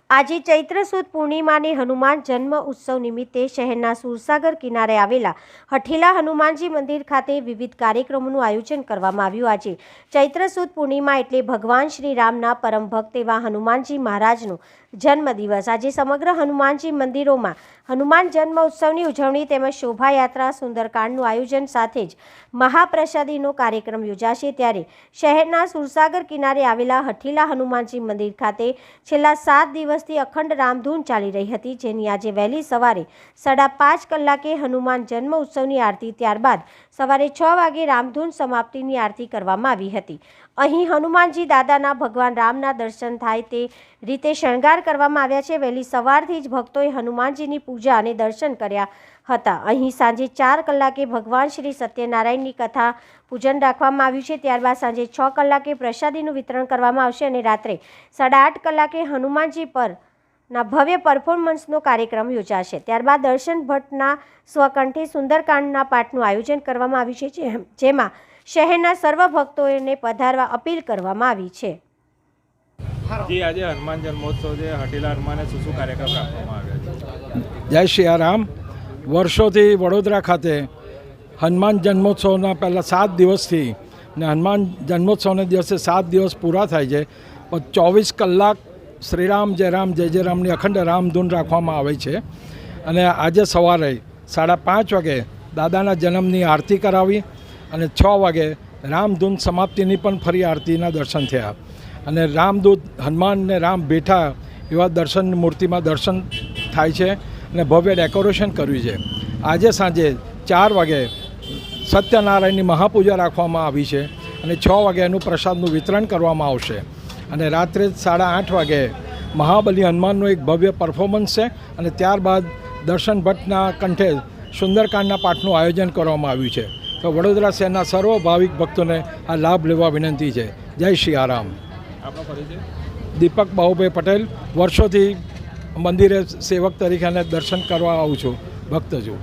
આજે ચૈત્ર સુદ પૂર્ણિમાની હનુમાન જન્મ ઉત્સવ નિમિત્તે શહેરના સુરસાગર કિનારે આવેલા હઠીલા હનુમાનજી મંદિર ખાતે વિવિધ કાર્યક્રમોનું આયોજન કરવામાં આવ્યું। આજે ચૈત્ર સુદ પૂર્ણિમા એટલે ભગવાન શ્રી રામના પરમ ભક્ત એવા હનુમાનજી મહારાજનો જન્મદિવસ। આજે સમગ્ર હનુમાનજી મંદિરોમાં હનુમાન જન્મ ઉત્સવની ઉજવણી તેમજ શોભાયાત્રા, સુંદરકાંડનું આયોજન સાથે જ મહાપ્રસાદીનો કાર્યક્રમ યોજાશે। ત્યારે શહેરના સુરસાગર કિનારે આવેલા હઠીલા હનુમાનજી મંદિર ખાતે છેલ્લા 7 દિવસથી અખંડ રામધૂન ચાલી રહી હતી, જેની આજે વહેલી સવારે 5:30 કલાકે હનુમાન જન્મ ઉત્સવની આરતી, ત્યારબાદ સવારે 6 વાગે રામધૂન સમાપ્તિની આરતી કરવામાં આવી હતી। અહીં હનુમાનજી દાદાના ભગવાન રામના દર્શન થાય તે રીતે શણગાર કરવામાં આવ્યા છે। વહેલી સવારથી જ ભક્તોએ હનુમાનજીની પૂજા અને દર્શન કર્યા હતા। અહીં સાંજે 4 કલાકે ભગવાન શ્રી સત્યનારાયણની કથા પૂજન રાખવામાં આવ્યું છે। ત્યારબાદ સાંજે 6 કલાકે પ્રસાદીનું વિતરણ કરવામાં આવશે અને રાત્રે 8:30 કલાકે હનુમાનજી પરના ભવ્ય પરફોર્મન્સનો કાર્યક્રમ યોજાશે। ત્યારબાદ દર્શન ભટ્ટના સ્વકંઠે સુંદરકાંડના પાઠનું આયોજન કરવામાં આવ્યું છે, જેમાં શહેરના સર્વ ભક્તોને પધારવા અપીલ કરવામાં આવી છે। જી, આજે હનુમાન જન્મોત્સવ છે, હઠીલા હનુમાને શું કાર્યક્રમ રાખવામાં આવ્યા છે? જય સિયારામ। વર્ષોથી વડોદરા ખાતે હનુમાન જન્મોત્સવના પહેલાં 7 દિવસથી ને હનુમાન જન્મોત્સવના દિવસે 7 દિવસ પૂરા થાય છે, પણ 24 કલાક શ્રીરામ જય રામ જય જય રામની અખંડ રામધૂન રાખવામાં આવે છે। અને આજે સવારે 5:30 વાગે દાદાના જન્મની આરતી કરાવી અને 6 વાગે રામધૂન સમાપ્તિની પણ ફરી આરતીના દર્શન થયા અને રામદૂત હનુમાન ને રામ બેઠા એવા દર્શન મૂર્તિમાં દર્શન થાય છે અને ભવ્ય ડેકોરેશન કર્યું છે। આજે સાંજે 4 વાગે સત્યનારાયણની મહાપૂજા રાખવામાં આવી છે અને 6 વાગે એનું પ્રસાદનું વિતરણ કરવામાં આવશે અને રાત્રે 8:30 વાગે મહાબલી હનુમાનનું એક ભવ્ય પરફોર્મન્સ છે અને ત્યારબાદ દર્શન ભટ્ટના કંઠે સુંદરકાંડના પાઠનું આયોજન કરવામાં આવ્યું છે। તો વડોદરા શહેરના સર્વ ભાવિક ભક્તોને આ લાભ લેવા વિનંતી છે। જય સિયારામ। આપનો પરિચય? દીપક બાહુભાઈ પટેલ, વર્ષોથી મંદિરે સેવક તરીકે દર્શન કરવા આવું છું, ભક્ત છું।